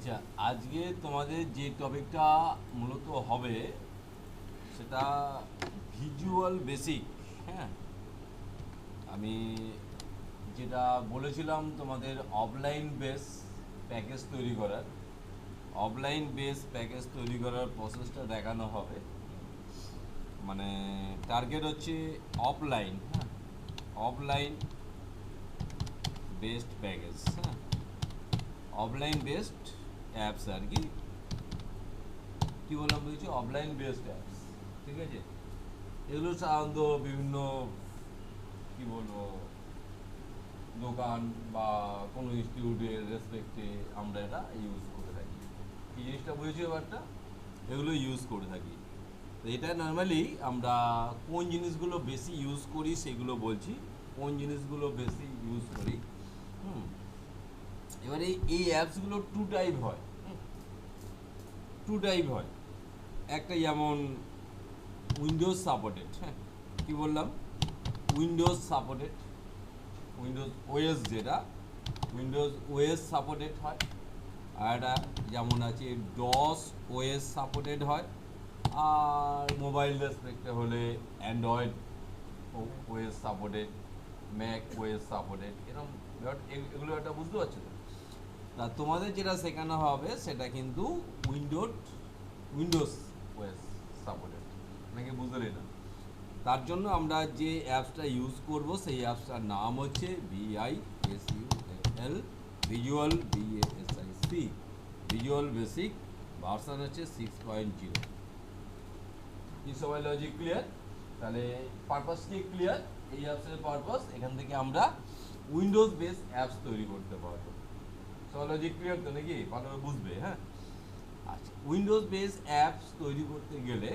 আচ্ছা, আজকে তোমাদের যে টপিকটা মূলত হবে সেটা ভিজুয়াল বেসিক। হ্যাঁ, আমি যেটা বলেছিলাম তোমাদের অফলাইন বেস প্যাকেজ তৈরি করার, অফলাইন বেস প্যাকেজ তৈরি করার প্রসেসটা দেখানো হবে। মানে টার্গেট হচ্ছে অফলাইন, হ্যাঁ, অফলাইন বেসড প্যাকেজ, হ্যাঁ, অফলাইন বেসড অ্যাপস আর কি। কী বললাম বলছি, অফলাইন বেসড অ্যাপস, ঠিক আছে। এগুলো সাধারণত বিভিন্ন কী বলবো দোকান বা কোনো ইনস্টিটিউটের রেসপেক্টে আমরা এটা ইউজ করে থাকি। এই জিনিসটা বুঝেছি ব্যাপারটা, এগুলো ইউজ করে থাকি। তো এটা নর্মালি আমরা কোন জিনিসগুলো বেশি ইউজ করি সেগুলো বলছি, কোন জিনিসগুলো বেশি ইউজ করি। হুম, এবারে এই অ্যাপসগুলো টু টাইপ হয়, টু টাইপ হয়। একটা যেমন উইন্ডোজ সাপোর্টেড, হ্যাঁ, কী বললাম, উইন্ডোজ সাপোর্টেড, উইন্ডোজ ওএস, যেটা উইন্ডোজ ওএস সাপোর্টেড হয়। আর একটা যেমন আছে ডস ওএস সাপোর্টেড হয়। আর মোবাইল রেসপেক্টে হলে Android OS supported, Mac OS supported, এরকম এগুলো একটা বুঝতে পারছো তো। তা তোমাদের যেটা শেখানো হবে সেটা কিন্তু উইন্ডোজ ওএস সাপোর্টেড, নাকি বুঝলে না? তার জন্য আমরা যে অ্যাপসটা ইউজ করব সেই অ্যাপসটার নাম হচ্ছে VISUAL, visual BASIC, visual basic, version হচ্ছে 6.0। কি সবাই লজিক ক্লিয়ার? তাহলে পারপাস কি ক্লিয়ার? এই অ্যাপসের পারপাস এখান থেকে আমরা উইন্ডোজ বেস অ্যাপস তৈরি করতে পারবো। সবাই লজিক ক্লিয়ার তো নাকি? ভালোভাবে বুঝবে, হ্যাঁ। আচ্ছা, উইন্ডোজ বেস অ্যাপস তৈরি করতে গেলে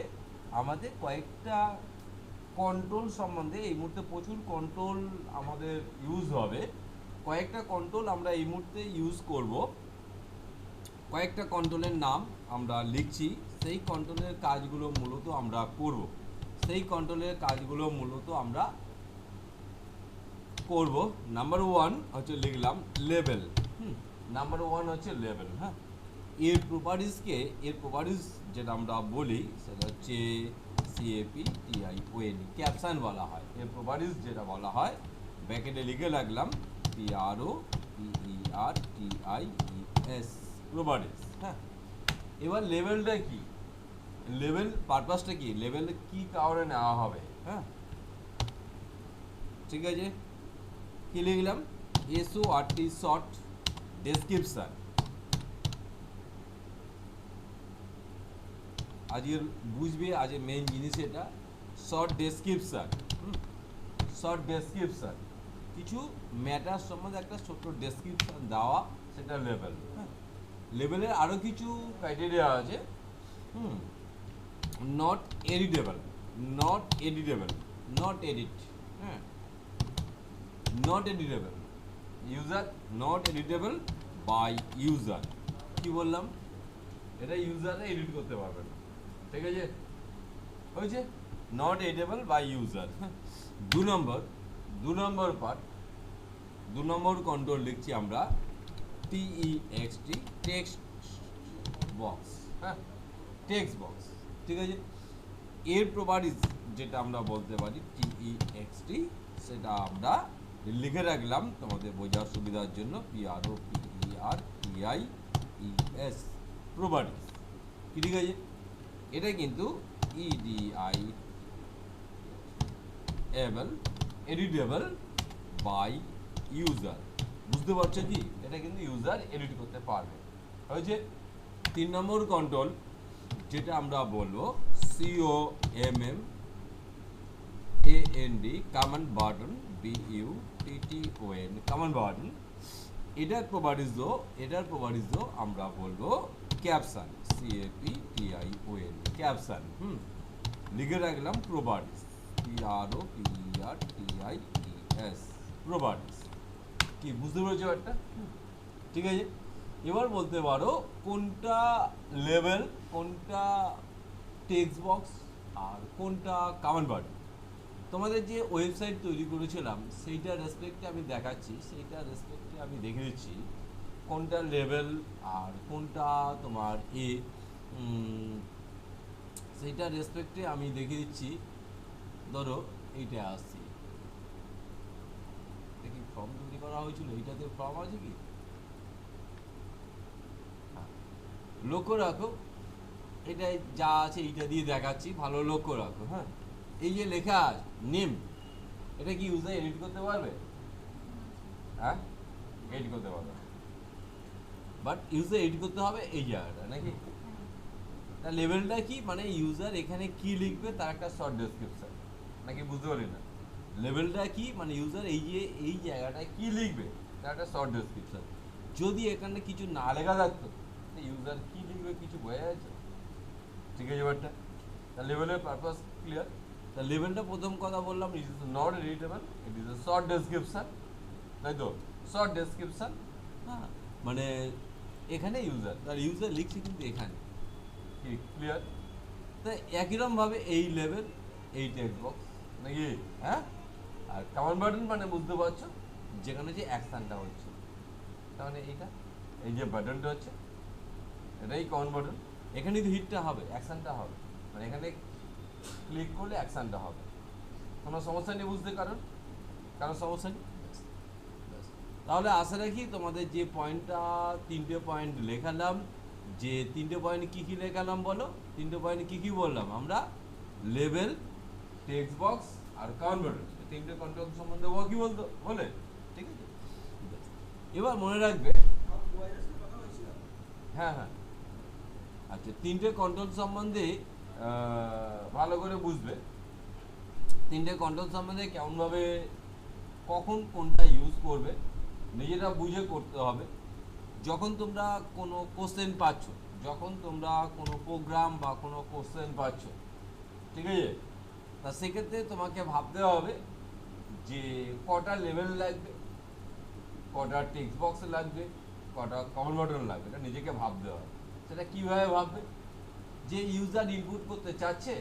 আমাদের কয়েকটা কন্ট্রোল সম্বন্ধে, এই মুহূর্তে প্রচুর কন্ট্রোল আমাদের ইউজ হবে। কয়েকটা কন্ট্রোল আমরা এই মুহূর্তে ইউজ করব। কয়েকটা কন্ট্রোলের নাম আমরা লিখছি, সেই কন্ট্রোলের কাজগুলো মূলত আমরা করব। সেই কন্ট্রোলের কাজগুলো মূলত আমরা করব। নাম্বার ওয়ান হচ্ছে লিখলাম লেভেল। নাম্বার ওয়ান হচ্ছে লেভেল, হ্যাঁ। এর প্রপার্টিজ যেটা আমরা বলি সেটা হচ্ছে CAPTION, ক্যাপশন বলা হয়। এর প্রপার্টিজ যেটা বলা হয় ব্র্যাকেটে লিখে রাখলাম PROPERTIES, প্রপার্টিজ, হ্যাঁ। এবার লেভেলটা কি, লেভেল পারপাসটা কি, লেভেল কি কারণে নেওয়া হবে, হ্যাঁ, ঠিক আছে। কি লিখলাম, SORT, শর্ট ডেসক্রিপশন। আজকের বুঝবে, আজকের মেইন জিনিস এটা শর্ট ডেসক্রিপশন। শর্ট ডেসক্রিপশন, কিছু ম্যাটার সম্বন্ধে একটা ছোট্ট ডেসক্রিপশন দেওয়া, সেটা লেভেল, হ্যাঁ। লেভেলের আরও কিছু ক্রাইটেরিয়া আছে। Not editable, not editable, not edit, হ্যাঁ, not editable user, not editable by user. কি বললাম, এটা ইউজাররা এডিট করতে পারবে না, ঠিক আছে, হয়েছে। Not editable by user. দু নম্বর পার্ট, দু নম্বর কন্ট্রোল লিখছি আমরা TEXT, টেক্সট বক্স, হ্যাঁ, টেক্সট বক্স, ঠিক আছে। এর প্রপার্টিজ যেটা আমরা বলতে পারি TEXT, সেটা আমরা লিখে রাখলাম তোমাদের বোঝার সুবিধার জন্য, PROPERTIES, প্রপার্টিজ, ঠিক আছে। এটা কিন্তু এডিটেবল বাই ইউজার, বুঝতে পারছো কি? এটা কিন্তু ইউজার এডিট করতে পারবে, হয়েছে। 3 নম্বর কন্ট্রোল যেটা আমরা বলবো COMMAND, command button, BUTTON, command button. এটার প্রপার্টিজ আমরা বলবো ক্যাপশন, CAPTION, ক্যাপশন। লিখে রাখলাম প্রপার্টিজ, PROPERTIES, প্রপার্টিজ। কি বুঝতে পেরেছো একটা? ঠিক আছে। এবার বলতে পারো কোনটা লেভেল, কোনটা টেক্সট বক্স, আর কোনটা কমান্ড বাটন। তোমাদের যে ওয়েবসাইট তৈরি করেছিলাম সেইটা রেসপেক্টে আমি দেখাচ্ছি, সেইটা রেসপেক্টে আমি দেখে দিচ্ছি। কোনটা লেভেল আর কোনটা তোমার এ, সেইটা রেসপেক্টে আমি দেখিয়ে দিচ্ছি। ধরো এইটা আসছি, এটা কি ফর্ম তৈরি করা হয়েছিল, এইটাতে ফর্ম আছে কি? হ্যাঁ, লক্ষ্য রাখো, এটা যা আছে এইটা দিয়ে দেখাচ্ছি, ভালো লক্ষ্য রাখো। হ্যাঁ, এই যে লেখা নেম, এটা কি ইউজার এডিট করতে পারবে? হ্যাঁ, এডিট করতে পারবে, বাট ইউজার এডিট করতে হবে এই জায়গাটা নাকি। তার লেভেলটা কি, মানে ইউজার এখানে কি লিখবে তার একটা শর্ট ডেসক্রিপশন, নাকি বুঝতে পারি না। লেভেলটা কি, মানে ইউজার এই যে এই জায়গাটায় কি লিখবে তার একটা শর্ট ডেসক্রিপশন। যদি এখানে কিছু না লেখা থাকতো, ইউজার কি লিখবে কিছু বোঝা যাচ্ছে? ঠিক আছে ব্যাপারটা। তা লেভেলের পারপাস ক্লিয়ার। তা লেভেলটা প্রথম কথা বললাম, it is not editable, it is a short description, তাই তো? শর্ট ডেসক্রিপশন, হ্যাঁ, মানে এখানে ইউজার, তার ইউজার লিখছে কিন্তু এখানে, ঠিক ক্লিয়ার? তো একইরকমভাবে এই লেভেল, এই টেক্সট বক্স নাকি, হ্যাঁ। আর কমান্ড বাটন মানে বুঝতে পারছো, যেখানে যে অ্যাকশনটা হচ্ছে, তার মানে এইটা, এই যে বাটনটা হচ্ছে এটাই কমান্ড বাটন। এখানে যদি হিটটা হবে, অ্যাকশনটা হবে, মানে এখানে ক্লিক করলে অ্যাকশনটা হবে। কোনো সমস্যা নেই বুঝতে, কারণ সমস্যা নেই। তাহলে আশা রাখি তোমাদের যে পয়েন্টটা, তিনটে পয়েন্ট লেখালাম, যে তিনটে পয়েন্ট কী কী লেখালাম বলো? তিনটে পয়েন্ট কী কী বললাম আমরা? লেভেল, টেক্সট বক্স আর কমান্ড বাটন, তিনটে কন্ট্রোল সম্বন্ধে ও কি বলতো বলে, ঠিক আছে? এবার মনে রাখবে, হ্যাঁ হ্যাঁ, আচ্ছা, তিনটে কন্ট্রোল সম্বন্ধে ভালো করে বুঝবে। তিনটে কন্ট্রোল সম্বন্ধে কেমনভাবে, কখন কোনটা ইউজ করবে নিজেরা বুঝে করতে হবে। যখন তোমরা কোনো কোশ্চেন পাচ্ছ, যখন তোমরা কোনো প্রোগ্রাম বা কোনো কোশ্চেন পাচ্ছ, ঠিক আছে, তা সেক্ষেত্রে তোমাকে ভাবতে হবে যে কটা লেভেল লাগবে, কটা টেক্সট বক্স লাগবে, কটা কমান্ড বাটন লাগবে, এটা নিজেকে ভাবতে হবে। সেটা কীভাবে ভাববে? যে ইউজার ইনপুট করতে চাচ্ছে,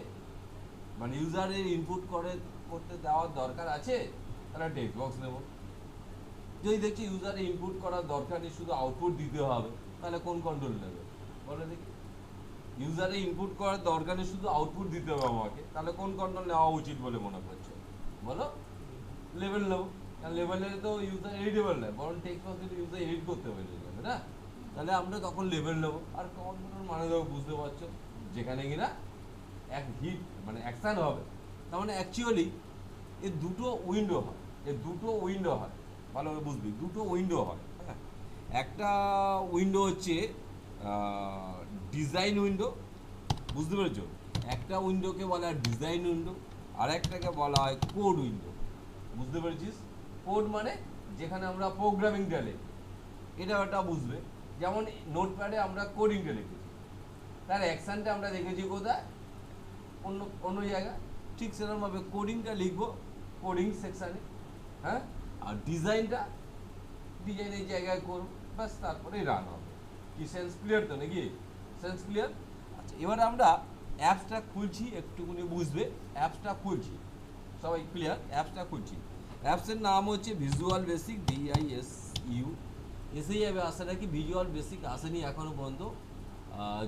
মানে ইউজারের ইনপুট করতে দেওয়ার দরকার আছে, তাহলে টেক্সট বক্স নেব। যদি দেখছি ইউজারে ইনপুট করার দরকার নেই, শুধু আউটপুট দিতে হবে, তাহলে কোন কন্ট্রোল নেবে বলো দেখি? ইউজারে ইনপুট করার দরকার নেই, শুধু আউটপুট দিতে হবে আমাকে, তাহলে কোন কন্ট্রোল নেওয়া উচিত বলে মনে করছো বলো? লেভেল নেবো, কারণ লেভেলে তো ইউজার এডিটেবল নয়, বরং টেক্সট বক্স কিন্তু ইউজার এডিট করতে হবে লেভেলে, না? তাহলে আমরা তখন লেভেল নেবো। আর কন্ট্রোল মানে দেবো, বুঝতে পারছো, যেখানে কিনা এক হিট মানে অ্যাকশান হবে। তার মানে অ্যাকচুয়ালি এর দুটো উইন্ডো হয়, ভালোভাবে বুঝবি, দুটো উইন্ডো হয়। হ্যাঁ, একটা উইন্ডো হচ্ছে ডিজাইন উইন্ডো, বুঝতে পেরেছো? একটা উইন্ডোকে বলা হয় ডিজাইন উইন্ডো, আর একটাকে বলা হয় কোড উইন্ডো, বুঝতে পেরেছিস? কোড মানে যেখানে আমরা প্রোগ্রামিংটা লিখি, এটা একটা বুঝবে। যেমন নোটপ্যাডে আমরা কোডিংটা লিখেছি, তার অ্যাকশানটা আমরা দেখেছি কোথায়? অন্য জায়গায়। ঠিক সেরকমভাবে কোডিংটা লিখবো কোডিং সেকশানে, হ্যাঁ, আর ডিজাইনের জায়গায় করব, ব্যাস, তারপরে রান হবে। কি সেন্স ক্লিয়ার তো নাকি? Sense clear? আচ্ছা, এবার আমরা অ্যাপসটা খুলছি, একটুখানি বুঝবে। অ্যাপসটা খুলছি, সবাই ক্লিয়ার? অ্যাপসটা খুলছি, অ্যাপসের নাম হচ্ছে ভিজুয়াল বেসিক, VISU। এসেই যাবে, আশা রাখি ভিজুয়াল বেসিক আসেনি এখনও পর্যন্ত।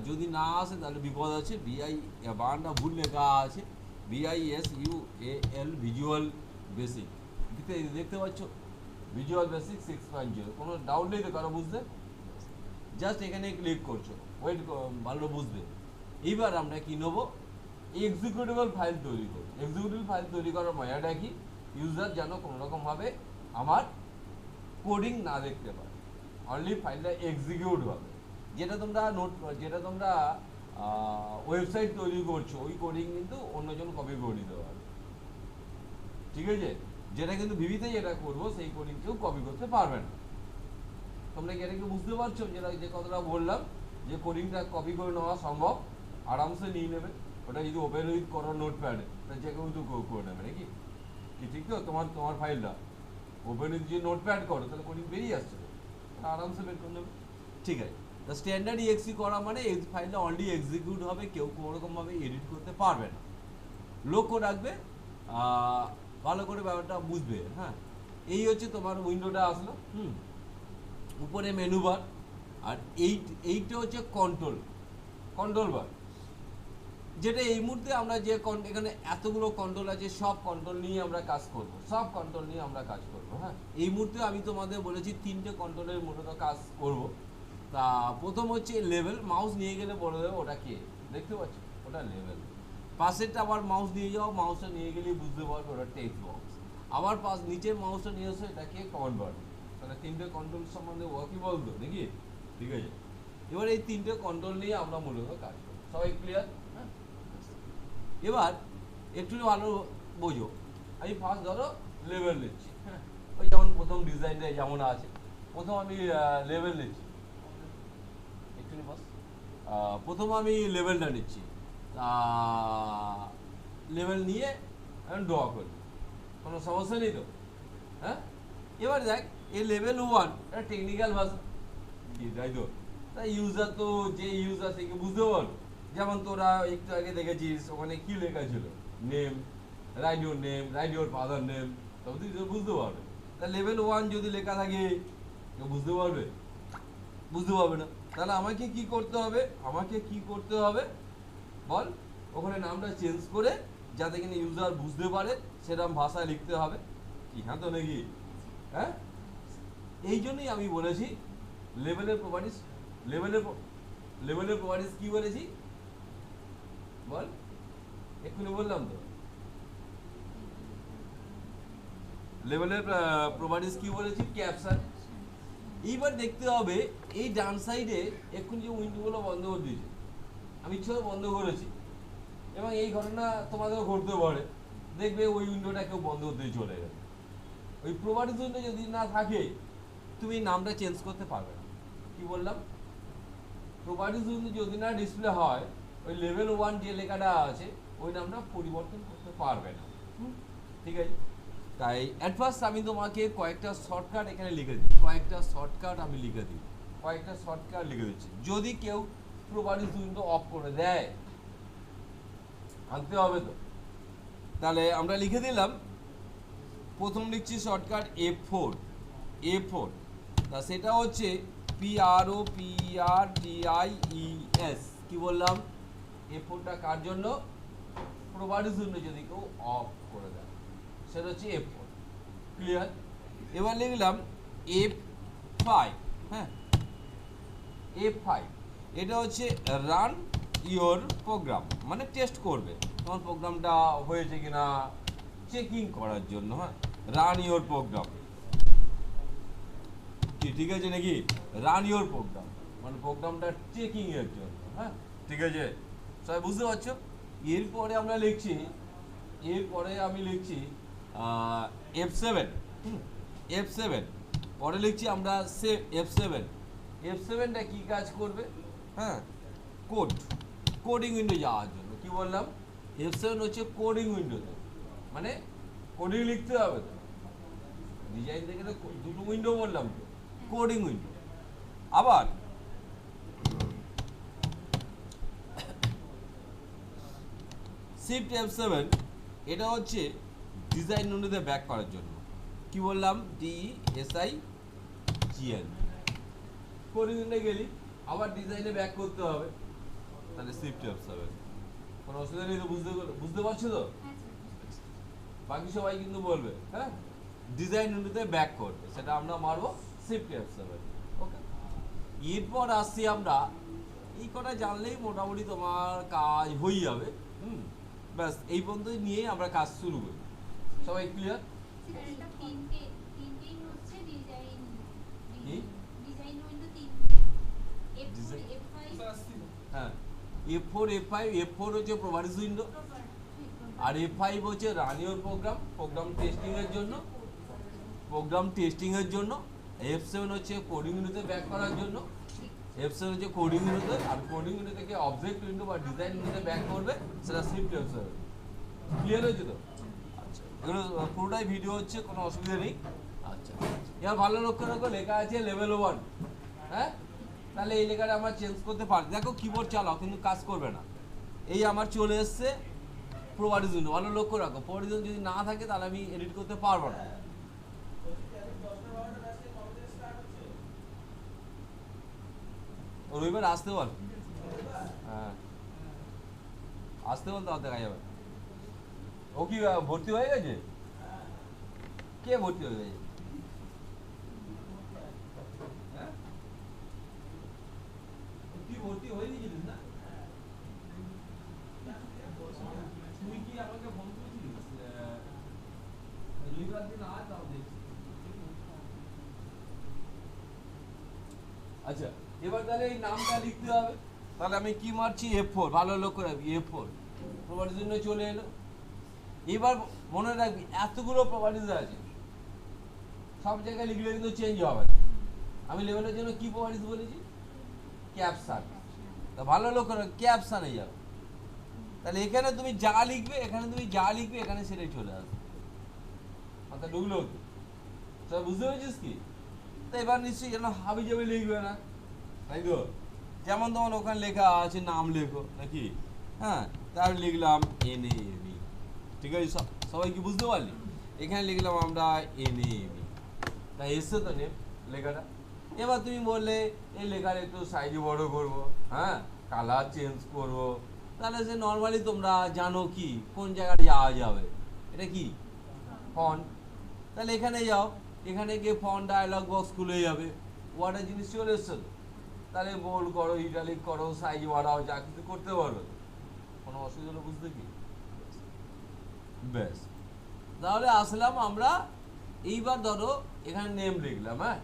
যদি না আসে তাহলে বিপদ আছে। বানানটা ভুল লেখা আছে, VISUAL, ভিজুয়াল বেসিক। দেখতে পাচ্ছ ভিজুয়াল বেসিক 6.0, কোনো ডাউট নেই তো কারো বুঝতে? জাস্ট এখানে ক্লিক করছো, ওয়েট, ভালো বুঝবে। এইবার আমরা কি নেবো? এক্সিকিউটেবল ফাইল তৈরি করবো। এক্সিকিউটেবল ফাইল তৈরি করার মজাটা কি? ইউজার যেন কোনোরকমভাবে আমার কোডিং না দেখতে পারে, অনলি ফাইলটা এক্সিকিউট হবে। যেটা তোমরা ওয়েবসাইট তৈরি করছো, ওই কোডিং কিন্তু অন্যজন কপি করে নিতে পারবে, ঠিক আছে? যেটা কিন্তু ভিভিতে যেটা করবো সেই কোডিং কেউ কপি করতে পারবে না। তোমরা কি এটাকে বুঝতে পারছো? যে কথাটা বললাম, যে কোডিংটা কপি করে নেওয়া সম্ভব, আরামসে নিয়ে নেবে। ওটা যদি ওপেন উইথ করো নোটপ্যাডে, তাহলে যে কেউ তো করে নেবে নাকি? ঠিক তো? তোমার ফাইলটা ওপেন উইথ যে নোটপ্যাড করো, তাহলে কোডিং বেরিয়ে আসছে, আরামসে বের করে নেবে, ঠিক আছে? তা স্ট্যান্ডার্ড EXE করা মানে এই ফাইলটা অনলি এক্সিকিউট হবে, কেউ কোনোরকমভাবে এডিট করতে পারবে না। লক্ষ্য রাখবে, ভালো করে ব্যাপারটা বুঝবে। হ্যাঁ, এই হচ্ছে তোমার উইন্ডোটা আসলো। উপরে মেনু বার, আর এইটা হচ্ছে কন্ট্রোল বার, যেটা এই মুহূর্তে আমরা যে এখানে এতগুলো কন্ট্রোল আছে, সব কন্ট্রোল নিয়ে আমরা কাজ করব, হ্যাঁ। এই মুহূর্তে আমি তোমাদের বলেছি 3টে কন্ট্রোলের মূলত কাজ করব। তা প্রথম হচ্ছে লেভেল, মাউস নিয়ে গেলে বলে দেবে ওটা কে, দেখতে পাচ্ছ ওটা লেভেল। পাশেরটা আবার মাউস নিয়ে যাও, মাউসটা নিয়ে গেলেই বুঝতে পারবে ওটা টেক্সট বক্স। আবার নিচের মাউসটা নিয়ে এসো, এটাকে কনভার্ট। তাহলে 3টে কন্ট্রোল সম্বন্ধে কি বলতো নাকি? ঠিক আছে, এবার এই 3টে কন্ট্রোল নিয়ে আমরা মূলত কাজ করব। সবাই ক্লিয়ার? হ্যাঁ, এবার একটু ভালো বোঝো। আমি ফার্স্ট ধরো লেভেল নিচ্ছি, হ্যাঁ, ওই যেমন প্রথম ডিজাইনটা যেমন আছে, প্রথম আমি লেভেল নিচ্ছি, একটু বাস। প্রথম আমি লেভেলটা নিচ্ছি, লেভেল নিয়ে আমি ড্র করি, কোনো সমস্যা নেই তো? হ্যাঁ, এবার দেখ এই লেভেল 1 এটা টেকনিক্যাল ভাষা, তাই তো? তাই ইউজার তো যে ইউজার থেকে বুঝতে পারো, যেমন তোরা একটু আগে দেখেছিস ওখানে কি লেখা ছিল, name, right your name, right your father name, তবে তুই বুঝতে পারবে। তা লেভেল 1 যদি লেখা থাকে বুঝতে পারবে? বুঝতে পারবে না। তাহলে আমাকে কি করতে হবে বল? ওখানে নামটা চেঞ্জ করে যাতে কিনা ইউজার বুঝতে পারে সেরকম ভাষায় লিখতে হবে, কি? হ্যাঁ তো নাকি? হ্যাঁ, এই জন্যই আমি বলেছি লেভেলের প্রপার্টিস কি বলেছি বল? এক্ষুনি বললাম তো, লেভেলের প্রপার্টিস কি বলেছি? ক্যাপশন। এইবার দেখতে হবে এই ডান সাইডে এক্ষুনি যে উইন্ডোগুলো বন্ধ করে দিয়েছে, আমি ইচ্ছে বন্ধ করেছি, এবং এই ঘটনা তোমাদেরও ঘটতে পারে, দেখবে ওই উইন্ডোটা কেউ বন্ধ করতে চলে গেছে। ওই প্রপার্টিস উইন্ডো যদি না থাকে তুমি নামটা চেঞ্জ করতে পারবে না। কি বললাম? প্রপার্টিস উইন্ডো যদি না ডিসপ্লে হয়, ওই লেভেল 1 যে লেখাটা আছে ওই নামটা পরিবর্তন করতে পারবে না। ঠিক আছে, তাই অ্যাট ফার্স্ট আমি তোমাকে কয়েকটা শর্টকাট এখানে লিখে দিই, কয়েকটা শর্টকাট লিখে দিচ্ছি। যদি কেউ প্রপার্টিস উইন্ডো অফ করে দেয়, আনতে হবে তো, তাহলে আমরা লিখে দিলাম। প্রথম লিখছি শর্টকাট A4, তা সেটা হচ্ছে PROPRTIES। কি বললাম? A4টা কার জন্য? প্রপার্টিস উইন্ডো যদি কেউ অফ করে দেয়, সেটা হচ্ছে A4। ক্লিয়ার? এবার লিখলাম F5। হ্যাঁ, F5 এটা হচ্ছে রান ইওর প্রোগ্রাম, মানে টেস্ট করবে তোমার প্রোগ্রামটা হয়েছে কিনা চেকিং করার জন্য। হ্যাঁ, রান ইওর প্রোগ্রাম, কি ঠিক আছে নাকি? রান ইওর প্রোগ্রাম মানে প্রোগ্রামটা চেকিং এর জন্য। হ্যাঁ, ঠিক আছে, সবাই বুঝতে পারছো? এরপরে আমি লিখছি F7, পরে লিখছি আমরা F7টা কি কাজ করবে? হ্যাঁ, কোডিং উইন্ডো যাওয়ার জন্য। কি বললাম? F7 হচ্ছে কোডিং উইন্ডোতে, মানে কোডিং লিখতে হবে তো, ডিজাইন থেকে তো দুটো উইন্ডো বললাম তো, কোডিং উইন্ডো। আবার শিফট F7 এটা হচ্ছে ডিজাইন উইন্ডোতে ব্যাক করার জন্য। কি বললাম? DESIGN। কোডিং উইন্ডো গেলি আবার ডিজাইনে ব্যাক করতে হবে, তাহলে শিফট F7। কোনো অসুবিধা নেই তো? বুঝতে পারছো তো? বাকি সবাই কিন্তু বলবে হ্যাঁ ডিজাইন উইন্ডোতে ব্যাক করবে, সেটা আমরা মারবো শিফট F7। ওকে, এরপর আসছি আমরা, এই কটা জানলেই মোটামুটি তোমার কাজ হয়ে যাবে। ব্যাস এই পর্যন্ত নিয়ে আমরা কাজ শুরু করি। সবাই ক্লিয়ার? হ্যাঁ, F4 F5 হচ্ছে প্রপার্টিস উইন্ডো, আর F5 হচ্ছে রান ইওর প্রোগ্রাম টেস্টিং এর জন্য। F7 হচ্ছে কোডিং উইন্ডোতে ব্যাক করার জন্য। F7 হচ্ছে কোডিং উইন্ডোতে, আর কোডিং উইন্ডো থেকে অবজেক্ট উইন্ডো বা ডিজাইন উইন্ডোতে ব্যাক করবে, সেটা শিফট F7। ক্লিয়ার হয়েছে তো? আচ্ছা, এগুলো পুরোটাই ভিডিও হচ্ছে, কোনো অসুবিধা নেই। আচ্ছা, এবার ভালো লক্ষ্য রাখো, লেখা আছে লেভেল 1। হ্যাঁ, তাহলে এই লেখাটা আমরা চেঞ্জ করতে পারি। দেখো কিবোর্ড চালাও কিন্তু কাজ করবে না। এই আমার চলে এসছে প্রপার্টিস উইন্ডো, ভালো লক্ষ্য রাখো। প্রপার্টিস উইন্ডো যদি না থাকে তাহলে আমি এডিট করতে পারবো না। রবিবার আসতে বল, হ্যাঁ আসতে বল, তাও দেখা যাবে। ও কি ভর্তি হয়ে গেছে? কে ভর্তি হয়ে গেছে? হ্যাঁ তুই ভর্তি হয়ে গেছিলিস না? তুই কি আমাকে ফোন করেছিলিস রবিবার দিন? আজ তাও দেখছি। আচ্ছা এবার তাহলে এই নামটা লিখতে হবে। তাহলে আমি কি মারছি? F4, ভালো লক্ষ্য রাখবি, F4 প্রপার্টির জন্য চলে এলো। এবার মনে রাখবি এতগুলো প্রপার্টিজ আছে, সব জায়গায় লিখলে কিন্তু চেঞ্জ হবে না। আমি লেভেলের জন্য কি প্রপার্টিজ বলেছি? ক্যাপশন। তা ভালো লক্ষ্য রাখ, ক্যাপশনে যাবে। তাহলে এখানে তুমি যা লিখবে, এখানে তুমি যা লিখবে, এখানে সেটাই চলে আসবে। মাথা ঢুকলো কি? সব বুঝতে পেরেছিস কি? তো এবার নিশ্চয়ই যেন হাবি যাবে লিখবে না, তাই তো? যেমন তোমার ওখানে লেখা আছে নাম লেখো নাকি, হ্যাঁ তার লিখলাম NAME, ঠিক আছে? সবাই কি বুঝতে পারলি? এখানে লিখলাম আমরা NAME, তাই এসছে তো নেম লেখাটা। এবার তুমি বললে এই লেখার একটু সাইজ বড় করব, হ্যাঁ কালার চেঞ্জ করব, তাহলে সে নর্মালি তোমরা জানো কি কোন জায়গায় যাওয়া যাবে, এটা কি ফন্ট। তাহলে এখানে যাও, এখানে গিয়ে ফন্ট ডায়লগ বক্স খুলে যাবে, ওয়ার্ডের জিনিস চলে এসছে তো। তাহলে বোল্ড করো, ইটালিক করো, সাইজ বাড়াও, যা কিছু করতে পারবে, কোনো অসুবিধা হলো বুঝতে কি? ব্যাস, তাহলে আসলাম আমরা। এইবার ধরো এখানে নেম লিখলাম, হ্যাঁ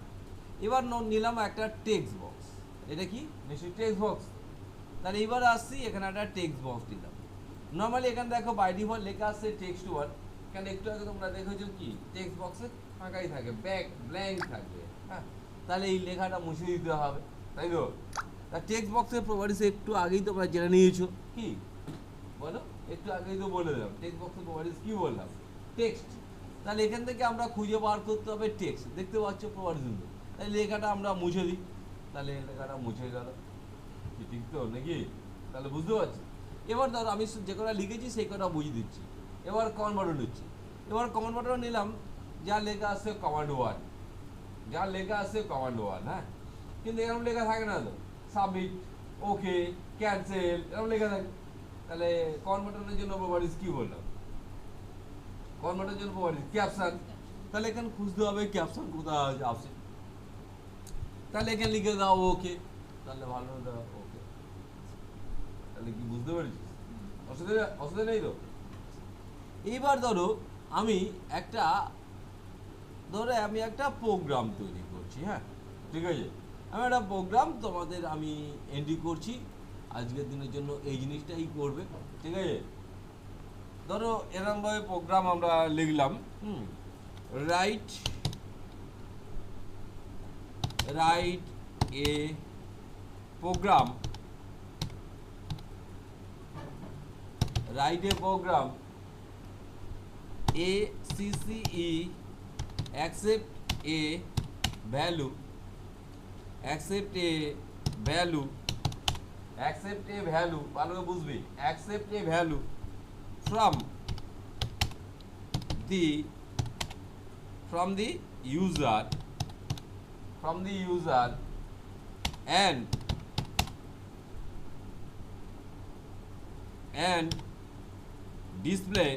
এবার নিলাম একটা টেক্সট বক্স। এটা কি নিশ্চয়ই টেক্সট বক্স। তাহলে এইবার আসছি, এখানে একটা টেক্সট বক্স দিলাম। নর্মালি এখানে দেখো বাই ডিফল্ট লেখা আসছে টেক্সট ওয়ার্ড। এখানে একটু আগে তোমরা দেখেছো কি টেক্সট বক্সে ফাঁকাই থাকে, ব্ল্যাঙ্ক থাকবে, হ্যাঁ তাহলে এই লেখাটা মুছে দিতে হবে, তাই তো? তা টেক্সট বক্সের প্রপার্টিস একটু আগেই তোমরা জেনে নিয়েছো, কি বলো? একটু আগেই তো বলে দিলাম টেক্সট বক্সের প্রপার্টিস কি বললাম, টেক্সট। তাহলে এখান থেকে আমরা খুঁজে বার করতে হবে টেক্সট, দেখতে পাচ্ছ প্রপার্টিস। তাহলে লেখাটা আমরা মুছে দিই, তাহলে লেখাটা মুছে গেল, ঠিক তো নাকি? তাহলে বুঝতে পারছি। এবার ধরো আমি যে কটা লিখেছি সেই কটা বুঝিয়ে দিচ্ছি। এবার কমান্ড বাটন নিচ্ছি। এবার কমান্ড বাটন নিলাম, যা লেখা আছে কমান্ড ওয়ান, যা লেখা আছে কমান্ড ওয়ান, হ্যাঁ কিন্তু এরকম লেখা থাকে না তো, সাবমিট, ওকে, ক্যান্সেল, এরকম লেখা থাকে। তাহলে কমান্ড বাটনের জন্য প্রপার্টিস কি বললাম? কমান্ড বাটনের জন্য প্রপার্টিস ক্যাপশন। তাহলে এখানে খুঁজতে হবে ক্যাপশন কোথায় আছে। তাহলে এখানে লিখে দাও ওকে, তাহলে ভালো দাও ওকে। তাহলে কি বুঝতে পেরেছিস? অসুবিধা নেই তো? এইবার ধরো আমি একটা প্রোগ্রাম তৈরি করছি, হ্যাঁ ঠিক আছে? আমি একটা প্রোগ্রাম তোমাদের আমি এন্ট্রি করছি, আজকের দিনের জন্য এই জিনিসটাই করবে, ঠিক আছে? ধরো এরকমভাবে প্রোগ্রাম আমরা লিখলাম, write a program, write a program ACCE accept a value ভালো করে বুঝবি, accept a value from the user and display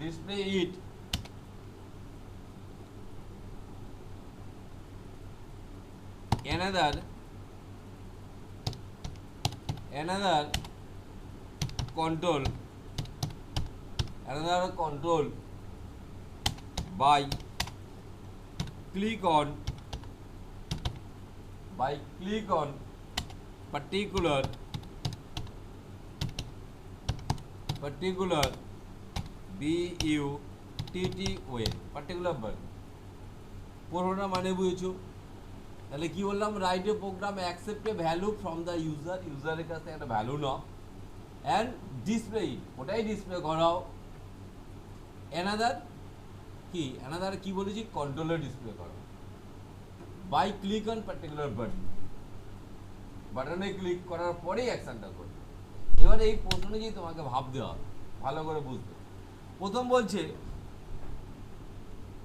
display it another control by click on particular BUTTON particular button পুরোটা মানে বুঝেছো? তাহলে কি বললাম? Right a program accept a value from the ইউজারের কাছ থেকে একটা ভ্যালু নাও, অ্যান্ড ডিসপ্লে ওটাই ডিসপ্লে করাও। অ্যানাদার কি বলেছি? কন্ট্রোলার ডিসপ্লে করো বাই ক্লিক অন পার্টিকুলার বাটনে ক্লিক করার পরেই অ্যাকশনটা করবে। এবার এই প্রশ্ন অনুযায়ী তোমাকে ভাবতে হবে, ভালো করে বুঝতে। প্রথম বলছে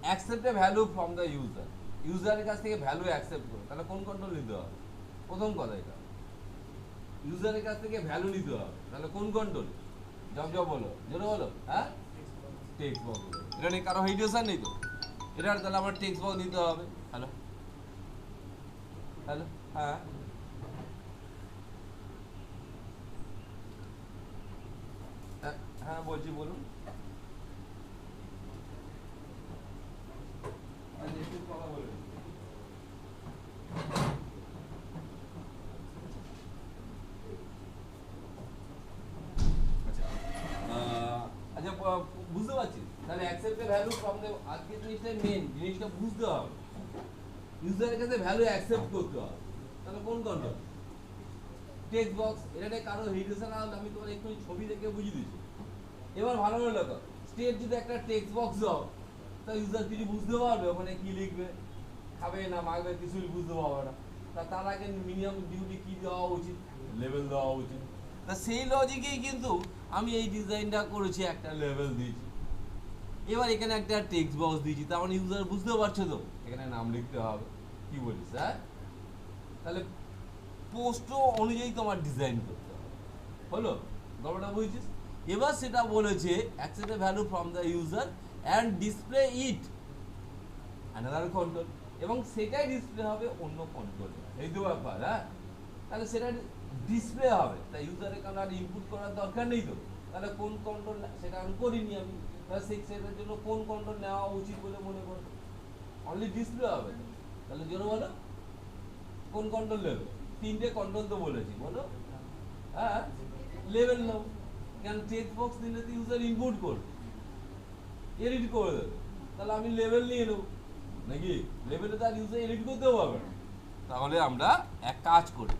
accept a value from the user, ইউজারের কাছ থেকে ভ্যালু অ্যাকসেপ্ট করো, তাহলে কোন কন্ট্রোল নিতে হবে? প্রথম কথা এটা, ইউজারের কাছ থেকে ভ্যালু নিতে হবে, তাহলে কোন কন্ট্রোল? জব বলো, জোরে বলো। হ্যাঁ, টেক্সট বক্স। এটা নিয়ে কারো হেজিটেশন নেই তো? এটা তাহলে আমার টেক্সট বক্স নিতে হবে। হ্যালো হ্যালো, হ্যাঁ হ্যাঁ বলছি, বলুন। কথা বলবেন। আচ্ছা আচ্ছা, বুঝতে পারছি। তাহলে accept the value from the, আজকে জিনিসটা মেন, জিনিসটা বুঝতে হবে, ইউজারের কাছে ভ্যালু অ্যাকসেপ্ট করতে হবে, তাহলে কোন কন্ট্রোল? Text box. এটা কারো হেজিটেশন আউট, আমি তোমার একটু ছবি দেখে বুঝিয়ে দিচ্ছি। এবার ভালো করে লেখো, স্টেট যদি একটা টেক্সট বক্স দাও, তা ইউজার কিছু বুঝতে পারবে ওখানে কি লিখবে, খাবে না মাখবে কিছুই বুঝতে পারবে না। তার আগে মিনিমাম ডিউটি কি দেওয়া উচিত? লেভেল দেওয়া উচিত। তা সেই লজিকেই কিন্তু আমি এই ডিজাইনটা করেছি, একটা লেভেল দিয়েছি। এবার এখানে একটা টেক্সট বক্স দিয়েছি, তার মানে ইউজার বুঝতে পারছো তো এখানে নাম লিখতে হবে। কি বলিস? হ্যাঁ, তাহলে পোস্ট অনুযায়ী তোমার ডিজাইন করতে হবে। হলো, গল্পটা বুঝছিস? এবার সেটা বলেছে accept value from the user and display it another control, এবং সেটাই ডিসপ্লে হবে অন্য কন্ট্রোলে। এই তো ব্যাপার। হ্যাঁ, তাহলে সেটা ডিসপ্লে হবে, তাই ইউজারের কারণে আর ইনপুট করার দরকার নেই তো। তাহলে কোন কন্ট্রোল, সেটা আমি করিনি আমি, তাহলে সেটার জন্য কোন কন্ট্রোল নেওয়া উচিত বলে মনে করো? অনলি ডিসপ্লে হবে। তাহলে জোরে বলো, কোন কন্ট্রোল নেবে? তিনটে কন্ট্রোল তো বলেছি, বলো। হ্যাঁ, লেভেল নাও, কেন টেক্সট বক্স দিলে তো ইউজার ইনপুট করবে, এডিট করে দেবে, তাহলে আমি লেভেল নিয়ে নেবো নাকি? লেভেলে তো আর ইউজার এডিট করতেও পারবে না। তাহলে আমরা এক কাজ করি,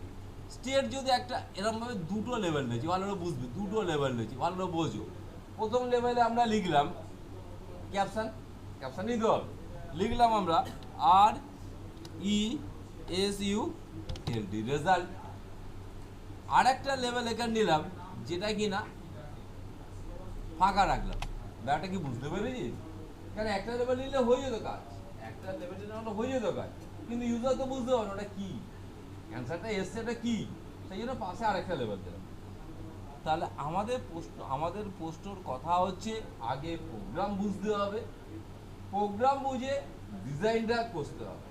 স্টেট যদি একটা এরকমভাবে দুটো লেভেল নিয়েছি, ভালোভাবে বুঝবে, দুটো লেভেল নিয়েছি, ভালোভাবে বোঝো। প্রথম লেভেলে আমরা লিখলাম ক্যাপশন, ক্যাপশন নিতে হবে, লিখলাম আমরা RESULT, রেজাল্ট। আর একটা লেভেল এখানে নিলাম, যেটা কিনা ফাঁকা রাখলাম। ব্যাপারটা কি বুঝতে পেরেছিস? কারণ একটা লেভেল নিলে হয়ে যেত কাজ, একটা লেভেল নিলে আমরা হয়ে যেত কাজ, কিন্তু ইউজার তো বুঝতে পারবে ওটা কি, অ্যান্সারটা এসছে এটা কি, সেই জন্য পাশে আরেকটা লেভেল দিলাম। তাহলে আমাদের পোস্টর কথা হচ্ছে, আগে প্রোগ্রাম বুঝতে হবে, প্রোগ্রাম বুঝে ডিজাইনটা করতে হবে।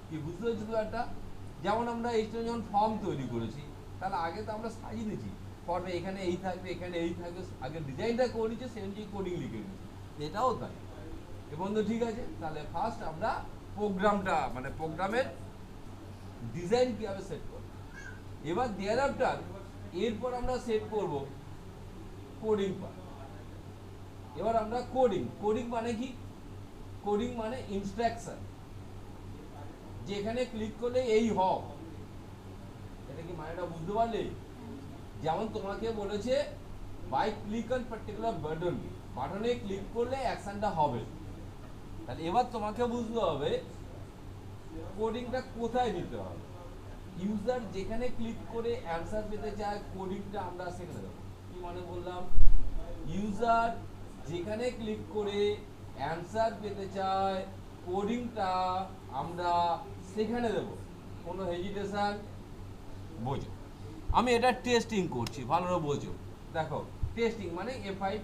কি বুঝতে হচ্ছে তো একটা? যেমন আমরা এই যখন ফর্ম তৈরি করেছি, তাহলে আগে তো আমরা সাজিয়ে দিয়েছি ফর্মে, এখানে এই থাকবে, এখানে এই থাকবে, আগে ডিজাইনটা করে নিচ্ছি, সেই অনুযায়ী কোডিং লিখে নিচ্ছি। এটাও তাই। এ বন্ধু ঠিক আছে, তাহলে ফার্স্ট আমরা প্রোগ্রামটা, মানে প্রোগ্রামের ডিজাইন কিভাবে সেট করব। এবার দেয়ার আফটার, এরপর আমরা সেট করব কোডিং পার্ট। এবার আমরা কোডিং মানে কি? কোডিং মানে ইনস্ট্রাকশন, যেখানে ক্লিক করলে এই হবে, এটা কি মানেটা বুঝতে পারলে? যেমন তোমাকে বলেছে বাই ক্লিক অন পার্টিকুলার বাটনে ক্লিক করলে অ্যাকশনটা হবে। তাহলে এবার তোমাকে বুঝতে হবে কোডিংটা কোথায় দিতে হবে। ইউজার যেখানে ক্লিক করে অ্যানসার পেতে চায়, কোডিংটা আমরা সেখানে দেবো। কি মানে বললাম? ইউজার যেখানে ক্লিক করে অ্যানসার পেতে চায়, কোডিংটা আমরা সেখানে দেব। কোনো হেজিটেশন? বোঝো, আমি এটা টেস্টিং করছি, ভালোভাবে বোঝো। দেখো, টেস্টিং মানে F5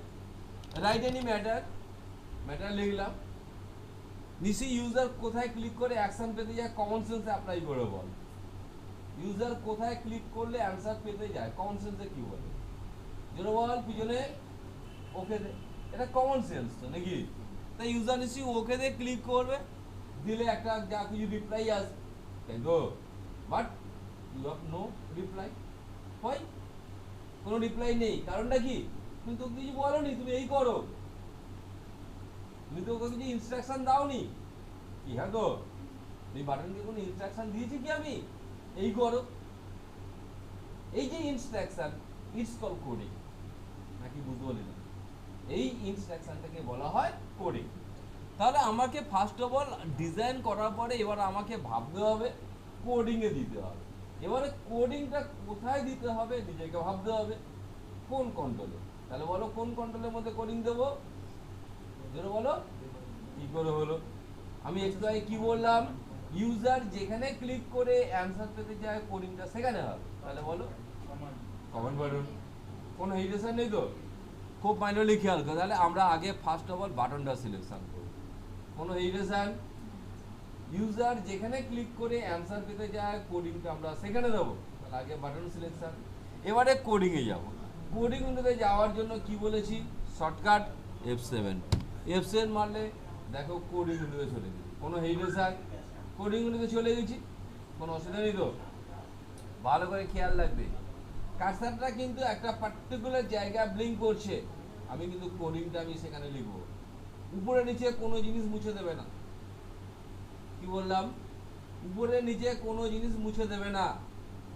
রাইট এনি ম্যাটার লিখলাম, নিশ্চয়ই ইউজার কোথায় ক্লিক করে অ্যাকশন পেতে যায়, কমন সেন্সে অ্যাপ্লাই করে বল। ইউজার কোথায় ক্লিক করলে অ্যানসার পেতে যায়, কমন সেন্সে কি বলে? যেন বল পিছনে ওকে দে, এটা কমন সেন্স তো নাকি? তাই ইউজার নিশ্চয়ই ওকে দিয়ে ক্লিক করবে, দিলে একটা যা কিছু রিপ্লাই আসবে, তাই তো? But you have no reply. হয় কোনো রিপ্লাই নেই, কারণটা কি? তুমি তো কিছু বলোনি, তুমি এই করো, তুমি তো ওকে কিছু ইনস্ট্রাকশন দাওনি। কি হ্যাঁ তো, এই বাটনকে কোনো ইনস্ট্রাকশন দিয়েছি কি আমি? এই করো, এই যে ইনস্ট্রাকশন, ইটস কল কোডিং। নাকি বুঝতে পারলি না? এই ইনস্ট্রাকশনটাকে বলা হয় কোডিং। তাহলে আমাকে ফার্স্ট অফ অল ডিজাইন করার পরে এবার আমাকে ভাবতে হবে কোডিংয়ে দিতে হবে। এবারে কোডিংটা কোথায় দিতে হবে নিজেকে ভাবতে হবে, কোন কন্ট্রোলে। তাহলে বলো কোন কন্ট্রোলের মধ্যে কোডিং দেবো? যেটা বলো কি করে হলো? আমি একটু আগে কি বললাম, ইউজার যেখানে ক্লিক করে অ্যান্সার পেতে যায় কোডিংটা সেখানে হবে। তাহলে বলো কমেন্ট বাটন, কোনো হেজিটেশন নেই তো, খুব মাইনরলি খেয়াল করো। তাহলে আমরা আগে ফার্স্ট অফ অল বাটনটা সিলেকশন করব, কোনো হেজিটেশন। ইউজার যেখানে ক্লিক করে অ্যান্সার পেতে যায় কোডিংটা আমরা সেখানে দেবো, তাহলে আগে বাটন সিলেকশন। এবারে কোডিংয়ে যাব। কোডিং উইন্ডোতে যাওয়ার জন্য কি বলেছি, শর্টকাট F7। F7 মারলে দেখো কোডিং উইন্ডোতে চলে গেছি, কোনো হেজিটেশন, কোডিং উইন্ডোতে চলে গেছি, কোনো অসুবিধা নেই তো। ভালো করে খেয়াল রাখবে, কার্সারটা কিন্তু একটা পার্টিকুলার জায়গা ব্লিঙ্ক করছে, আমি কিন্তু কোডিংটা আমি সেখানে লিখবো। উপরে নিচে কোনো জিনিস মুছে দেবে না, কি বললাম, উপরে নিচে কোনো জিনিস মুছে দেবে না,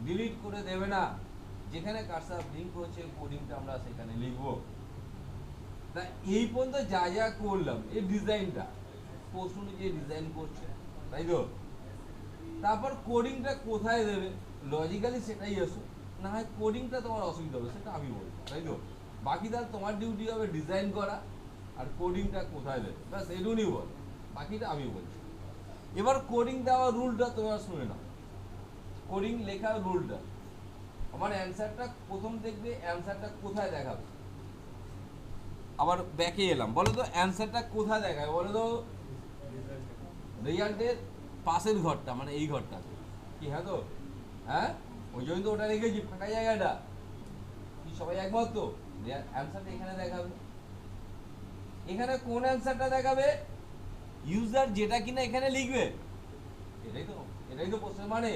ডিলিট করে দেবে না, যেখানে কার্সার ব্লিঙ্ক করছে কোডিংটা আমরা সেখানে লিখবো। তা এই পর্যন্ত যা যা করলাম, এই ডিজাইনটা পোস্ট অনুযায়ী ডিজাইন করছে, তাই তো। তারপর কোডিংটা কোথায় দেবে, লজিক্যালি সেটাই আসো, না হয় কোডিংটা তোমার অসুবিধা হবে সেটা আমি বলবো, তাই তো। বাকি তাহলে তোমার ডিউটি হবে ডিজাইন করা, আর কোডিংটা কোথায় দেবে ব্যাস এটুকুনি বল, বাকিটা আমি বলছি। এবার কোডিং দেওয়ার রুলটা তোমরা শুনে নাও, কোডিং লেখার রুলটা। আমার অ্যান্সারটা প্রথম দেখবে, অ্যান্সারটা কোথায় দেখাবে। আবার ব্যাকে এলাম, বলো তো অ্যান্সারটা কোথায় দেখাবে, বলো তো। রেজাল্টের পাশের ঘরটা, মানে এই ঘরটা কি, হ্যাঁ তো, হ্যাঁ ওই জন্য তো ওটা রেখেছি ফাঁকা জায়গাটা, কি সবাই একমত তো। অ্যান্সারটা এখানে দেখাবে, এখানে কোন অ্যান্সারটা দেখাবে, ইউজার যেটা কিনা এখানে লিখবে, এটাই তো প্রশ্নের মানে,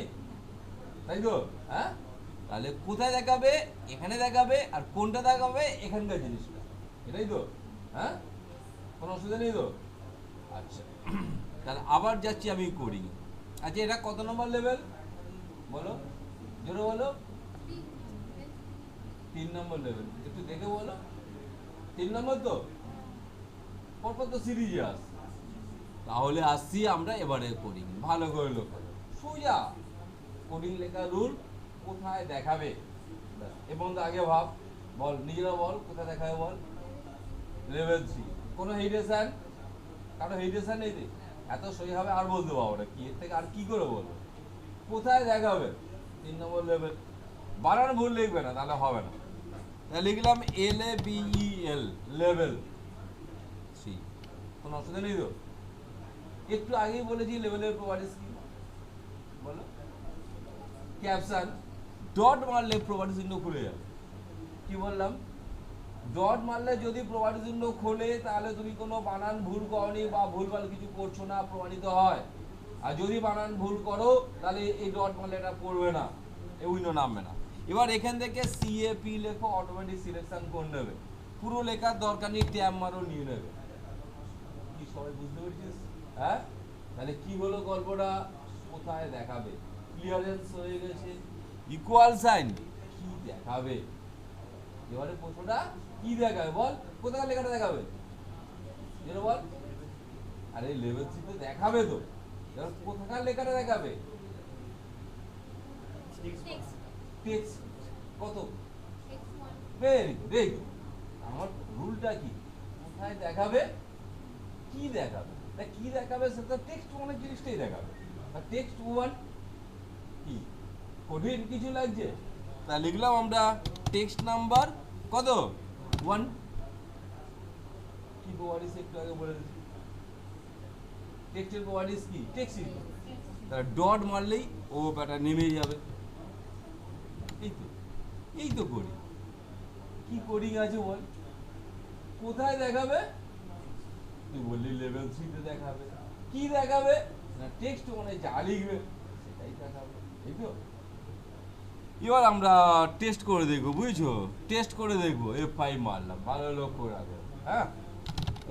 তাই তো। হ্যাঁ, তাহলে কোথায় দেখাবে, এখানে দেখাবে, আর কোনটা দেখাবে, এখানকার জিনিসটা, এটাই তো। হ্যাঁ, কোনো অসুবিধা নেই তো। আচ্ছা, তাহলে আবার যাচ্ছি আমি কোডিং। আচ্ছা, এটা কত নম্বর লেভেল বলো, জোরে বলো। 3 নম্বর লেভেল, একটু দেখে বলো। 3 নম্বর তো, পরপর তো সিরিজে আস। তাহলে আসছি আমরা এবারে কোডিং, ভালো করে লক্ষ্য করো। সোজা কোডিং লেখার রুল, কোথায় দেখাবে এবং আগে ভাব, বল নিজেরা বল কোথায় দেখাবে, বল লেভেল 3। কোনো হেজিটেশন, কারো হেজিটেশন নেই তো, এত সহি হবে আর বলতে পারবো না, কি এর থেকে আর কি করে বলবো, কোথায় দেখাবে 3 নম্বর লেভেল। বানান ভুল লিখবে না, তাহলে হবে না। তাহলে লিখলাম LABEL, লেভেল 3, কোনো অসুবিধা নেই তো। একটু আগেই বলেছি লেভেলের প্রপার্টিজ কি, বলো। ক্যাপশন ডট মারলে প্রপার্টিজ উইন্ডো খুলে যাবে, কি বললাম, ডট মারলে যদি প্রপার্টিজ উইন্ডো খোলে তাহলে তুমি কোনো বানান ভুল করনি বা ভুলভাল কিছু করছো না প্রমাণিত হয়। আর যদি বানান ভুল করো তাহলে এই ডট মারলে এটা পড়বে না, এই উইন্ডো নামবে না। এবার এখান থেকে CAP লেখো, অটোমেটিক সিলেকশন করে নেবে, পুরো লেখার দরকার নেই, ট্যাব মারো নিয়ে নেবে। কি সবাই বুঝতে পেরেছিস? হ্যাঁ, তাহলে কি হলো গল্পটা, কোথায় দেখাবে, ক্লিয়ারেন্স হয়ে গেছে। ইকুয়াল সাইন কি দেখাবে, এবারে প্রশ্নটা কি দেখাবে বল, কোথায় লেখাটা দেখাবে, যেটা বল। আরে লেভেল 3 তো দেখাবে তো, এবার কোথাকার লেখাটা দেখাবে, টেক্সট কত, ভেরি গুড, এই আমার রুলটা কি, কোথায় দেখাবে, কি দেখাবে। তা কি দেখাবে, সেটা টেক্সট ওয়ানের জিনিসটাই দেখাবে। আর টেক্সট ওয়ান কি, কঠিন কিছু লাগছে, তা লিখলাম আমরা টেক্সট নাম্বার কত 1। কি প্রপার্টিস একটু আগে বলে দিচ্ছি, টেক্সটের প্রপার্টিস কি, টেক্সট, তাহলে ডট মারলেই ও ব্যাটা নেমে যাবে। এই তো করি, কি কোডিং আছে বল, কোথায় দেখাবে, তুই বললি লেভেল 3 তে দেখাবে, কি দেখাবে না টেক্সট মানে যা লিখবে সেটাই দেখাবে, এই তো। এবার আমরা টেস্ট করে দেখবো, বুঝছো, টেস্ট করে দেখবো। F5 মারলাম, ভালো লক্ষ্য রাখো। হ্যাঁ,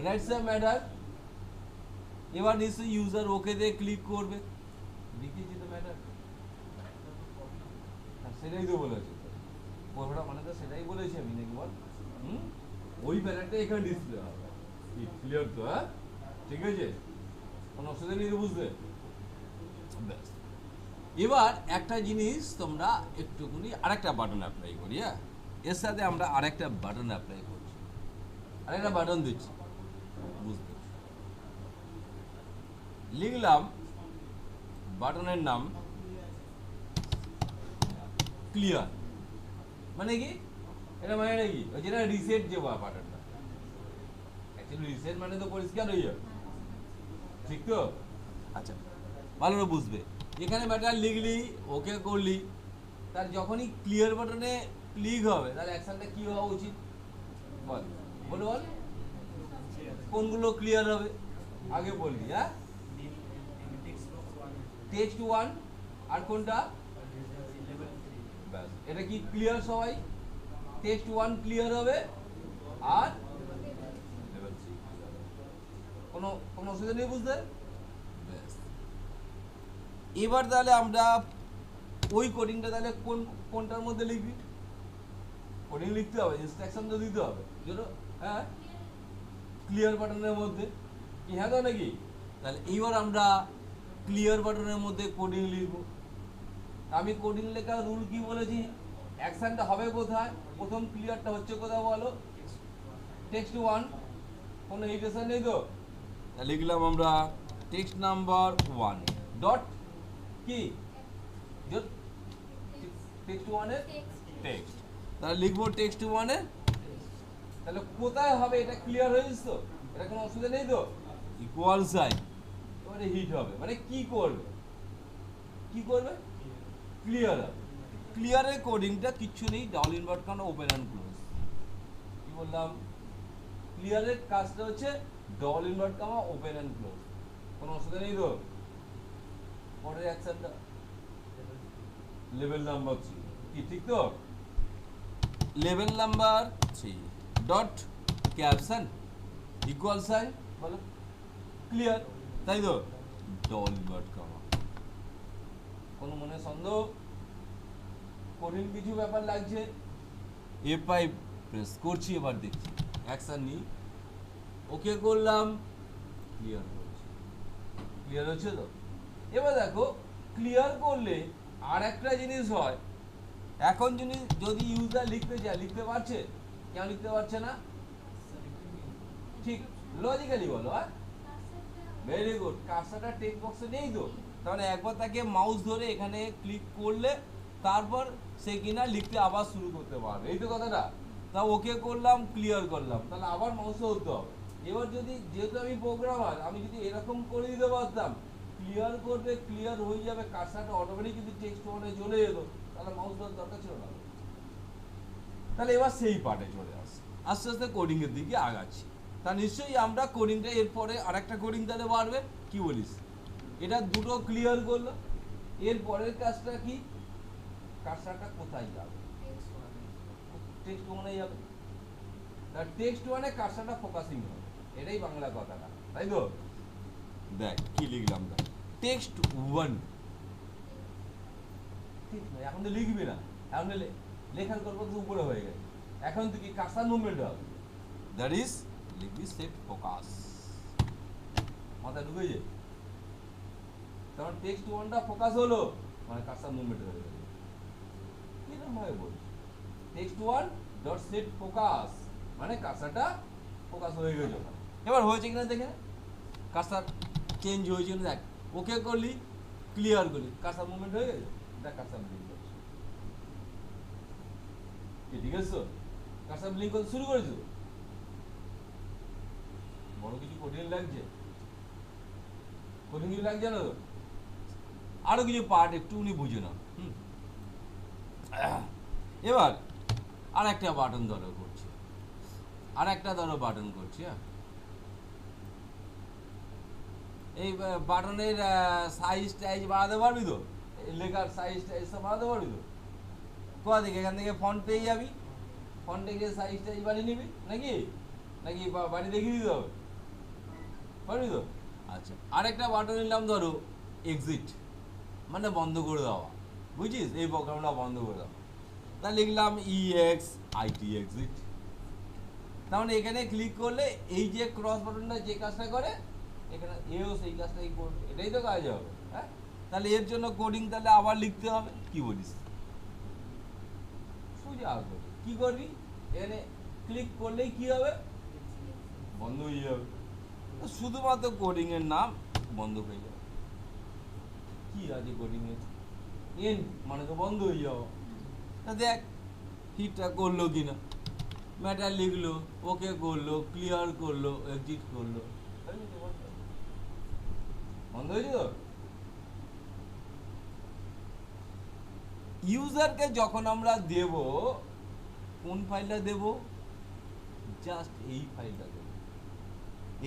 রাইট সাইড ম্যাটার। এবার নিশ্চয়ই ইউজার ওকে দিয়ে ক্লিক করবে, লিখেছি তো ম্যাটার, সেটাই তো বলেছে, পড়াটা মানে তো সেটাই বলেছি আমি, নাকি বল। ওই প্যাটার্নটা এখানে ডিসপ্লে হবে, ক্লিয়ার তো। হ্যাঁ, ঠিক আছে, কোনো অসুবিধা নেই তো বুঝতে। ব্যাস, এবার একটা জিনিস তোমরা একটুখানি আরেকটা বাটন অ্যাপ্লাই করি। হ্যাঁ, এর সাথে আমরা আরেকটা বাটন অ্যাপ্লাই করছি, আরেকটা বাটন দিচ্ছি, বুঝতে লিখলাম বাটনের নাম ক্লিয়ার, মানে কি এটা মানে কি ওই যেটা রিসেট যে বাটনটা, অ্যাকচুয়ালি রিসেট মানে তো পরিষ্কার হয়ে যাবে, ঠিক তো? আচ্ছা, ভালো করে বুঝবে। এখানে ব্যাটার লিখলি, ওকে করলি, তার যখনই ক্লিয়ার বাটনে ক্লিক হবে তাহলে অ্যাকশনটা কি হওয়া উচিত বল, বল বল কোনগুলো ক্লিয়ার হবে আগে বলবি। হ্যাঁ, টেক্সট 1 আর কোনটা, ব্যাস এটা কি ক্লিয়ার, সবাই টেক্সট 1 ক্লিয়ার হবে আর লেভেল 3 ক্লিয়ার হবে। কোনো কোনো অসুবিধা নেই বুঝতে? ব্যাস এবার তাহলে আমরা ওই কোডিংটা তাহলে কোনটার মধ্যে লিখবি, কোডিং লিখতে হবে, ইনস্ট্রাকশন তো দিতে হবে, যেটা হ্যাঁ ক্লিয়ার বাটনের মধ্যে কি, হ্যাঁ তো নাকি? তাহলে এইবার আমরা ক্লিয়ার বাটনের মধ্যে কোডিং লিখব। আমি কোডিং লেখার রুল কি বলেছি, অ্যাকশনটা হবে কোথায়, প্রথম ক্লিয়ারটা হচ্ছে কোথায় বলো, টেক্সট 1, কোনো ইরিটেশন নেই তো? লিখলাম আমরা টেক্সট নাম্বার 1 ডট কি টেক্সট 1 এর টেক্সট, তাহলে লিখবো টেক্সট 1 এর, তাহলে কোথায় হবে এটা ক্লিয়ার হয়েছে তো, এটা কোনো অসুবিধা নেই তো? ইকুয়াল সাইন, এবারে হিট হবে, মানে কি করবে, কি করবে, ক্লিয়ার হবে। ক্লিয়ারের কোডিংটা কিচ্ছু নেই, ডাবল ইনভার্ট কারণ ওপেন অ্যান্ড ক্লোজ, কি বললাম, ক্লিয়ারের কাজটা হচ্ছে ডাবল ইনভার্ট কামা ওপেন অ্যান্ড ক্লোজ, কোনো অসুবিধা নেই তো? পরের অ্যাকশনটা লেভেল নাম্বার 3, কি ঠিক তো? Level number 3 dot caption equal sign, বলো ক্লিয়ার, তাই তো? ডাবল ইনভার্ট কামা, কোনো মনে সন্দেহ, কঠিন কিছু ব্যাপার লাগছে? F5 প্রেস করছি, এবার দেখছি অ্যাকশন নিই, ওকে করলাম, ক্লিয়ার করছি, ক্লিয়ার হচ্ছে তো? এবার দেখো ক্লিয়ার করলে আর একটা জিনিস হয়, এখন যদি ইউজার লিখতে চায় লিখতে পারছে, কেন লিখতে পারছে না, ঠিক লজিক্যালি বলো। হ্যাঁ, ভেরি গুড, কার্সারটা টেক্সট বক্সে নেই তো, তাহলে একবার তাকে মাউস ধরে এখানে ক্লিক করলে তারপর সে কিনা লিখতে আবার শুরু করতে পারবে, এই তো কথাটা। তা ওকে করলাম, ক্লিয়ার করলাম, তাহলে আবার মাউসে হতে হবে। এবার যদি যেহেতু আমি প্রোগ্রামার, আমি যদি এরকম করে দিতে পারতাম, ক্লিয়ার করবে, ক্লিয়ার হয়ে যাবে, কার্সারটা অটোমেটিক যদি টেক্সট ওয়ানে চলে যেত, তাহলে মাউস ধরার দরকার ছিল না। তাহলে এবার সেই পার্টে চলে আসছে, আস্তে আস্তে কোডিং এর দিকে আগাচ্ছি। তা নিশ্চয়ই আমরা কোডিংটা এরপরে আরেকটা কোডিং তাহলে বাড়বে, কি বলিস? এটা দুটো ক্লিয়ার করলো, এর পরের কাজটা কি, কার্সারটা কোথায় যাবে, টেক্সট ওয়ানে যাবে, টেক্সট ওয়ানে কার্সারটা ফোকাসিং হবে, এটাই বাংলা কথাটা, তাই তো? দেখ কি লিখলাম, দেখ টেক্সট 1, ঠিক না? এখন তো লিখবি না, এখন লেখার গল্প তো উপরে হয়ে গেছে, এখন তুই কি কার্সার মুভমেন্ট হবে, দ্যাট ইজ লিখবি সেট ফোকাস, মাথায় ঢুকে যায়, তখন টেক্সট 1টা ফোকাস হলো, মানে কার্সার মুভমেন্ট হয়ে গেল, কিরকম ভাবে বল, টেক্সট 1 ডট সেট ফোকাস, মানে কার্সারটা ফোকাস হয়ে গেল। এবার হয়েছে কিনা দেখে, কার্সার চেঞ্জ হয়েছে কিনা দেখ, ওকে করলি, ক্লিয়ার করলি, কার্সার মুভমেন্ট হয়ে গেছে, দেখ কার্সার ব্লিঙ্ক করছে, ঠিক আছে? কার্সার ব্লিঙ্ক করতে শুরু করেছো, বড় কিছু কঠিন লাগছে, কঠিন কিছু লাগছে না তো? আরো কিছু পার্ট একটু উনি বুঝে নাও। এবার আর একটা বাটন ধরো করছি, আর একটা ধরো বাটন করছি। হ্যাঁ, এই বাটনের সাইজ টাইজ বাড়াতে পারবি তো, লেখার সাইজ টাইজ সব বাড়াতে পারবি তো? কোথা থেকে, এখান থেকে ফন্ট পেয়ে যাবি, ফন্টে গিয়ে সাইজ টাইজ বাড়িয়ে নিবি নাকি, নাকি বাড়ি দেখিয়ে দিতে হবে, পারবি তো? আচ্ছা, আরেকটা বাটন নিলাম ধরো এক্সিট, মানে বন্ধ করে দেওয়া, বুঝছিস, এই প্রোগ্রামটা বন্ধ করে দেওয়া, তা লিখলাম EXIT এক্সিট, তাহলে এখানে ক্লিক করলে এই যে ক্রস বাটনটা যে কাজটা করে, এখানে এও সেই কাজটাই করবে, এটাই তো কাজ হবে। হ্যাঁ, তাহলে এর জন্য কোডিং তাহলে আবার লিখতে হবে, কি বলিস? সোজা করবি, কি করবি, এখানে ক্লিক করলেই কি হবে, বন্ধ হয়ে যাবে। শুধুমাত্র কোডিং এর নাম বন্ধ হয়ে যাবে। কি আছে কোডিং এ, এন মানে তো বন্ধ হয়ে যাওয়া। তা দেখ হিটটা করলো কিনা, ম্যাটার লিখলো, ওকে করলো, ক্লিয়ার করলো, এক্সিট করলো, বন্ধ হয়েছে তো। ইউজারকে যখন আমরা দেব, কোন ফাইলটা দেব, জাস্ট এই ফাইলটা দেব,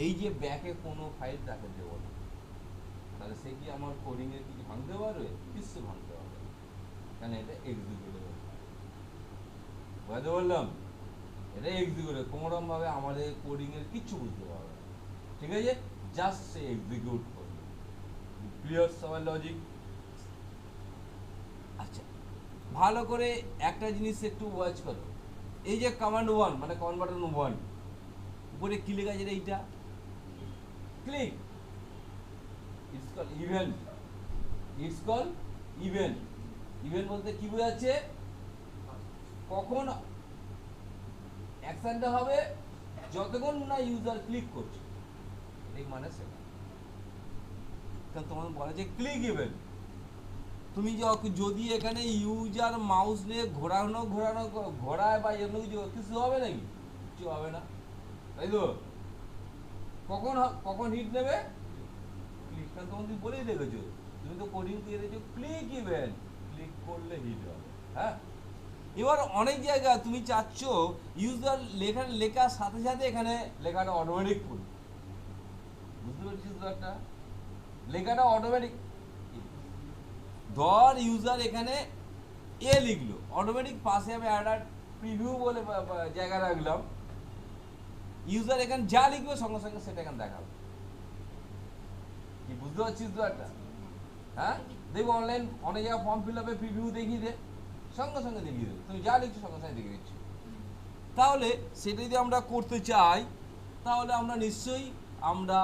এই যে ব্যাকে কোনো ফাইল তাকে দেব না। তাহলে সে কি আমার কোডিং এর কিছু ভাঙতে পারবে? কিছু ভাঙতে পারবে না, কারণ এটা এক্সিকিউটেবল। বুঝতে বললাম, এটা এক্সিকিউটেবল, কোনোরকম ভাবে আমাদের কোডিং এর কিচ্ছু বুঝতে পারবে না, ঠিক আছে? জাস্ট সে এক্সিকিউট করবে। ক্লিয়ার সবার লজিক? আচ্ছা, ভালো করে একটা জিনিস একটু ওয়াচ করো। এই যে কমান্ড 1 মানে কমান্ড বাটন 1, উপরে কি লেখা আছে এইটা? Click. It's call event, it's call event. Event বলতে কি বোঝাচ্ছে? কখন অ্যাকশনটা হবে, যতক্ষণ না ইউজার ক্লিক করছে, এই মানে সেটা। কারণ তোমাদের বলা যে ক্লিক ইভেন্ট, তুমি যদি এখানে ইউজার মাউস নিয়ে ঘোরায় বা এমন কিছু হবে নাকি? কিছু হবে না, তাই তো? কখন হিট নেবে? ক্লিক। কারণ তুমি বলেই রেখেছো, তুমি তো কোডিং দিয়ে রেখেছো ক্লিক ইভেন্ট, ক্লিক করলে হিট হবে। হ্যাঁ, এবার অনেক জায়গায় তুমি চাচ্ছ ইউজার লেখার সাথে সাথে এখানে লেখাটা অটোমেটিক করবে। বুঝতে পেরেছিস তো? একটা লেখাটা অটোমেটিক, ধর ইউজার এখানে এ লিখলো, অটোমেটিক পাশে আমি একটা প্রিভিউ বলে জায়গা রাখলাম, ইউজার এখানে যা লিখবে সঙ্গে সঙ্গে সেটা এখানে দেখাবে। কি বুঝতে পারছিস তো? একটা হ্যাঁ, দেখবো অনলাইন অনেক জায়গায় ফর্ম ফিল আপে প্রিভিউ দেখিয়ে দে, সঙ্গে সঙ্গে দেখিয়ে দেবে, তুমি যা লিখছো সঙ্গে সঙ্গে দেখিয়ে দিচ্ছি। তাহলে সেটা যদি আমরা করতে চাই, তাহলে আমরা নিশ্চয়ই আমরা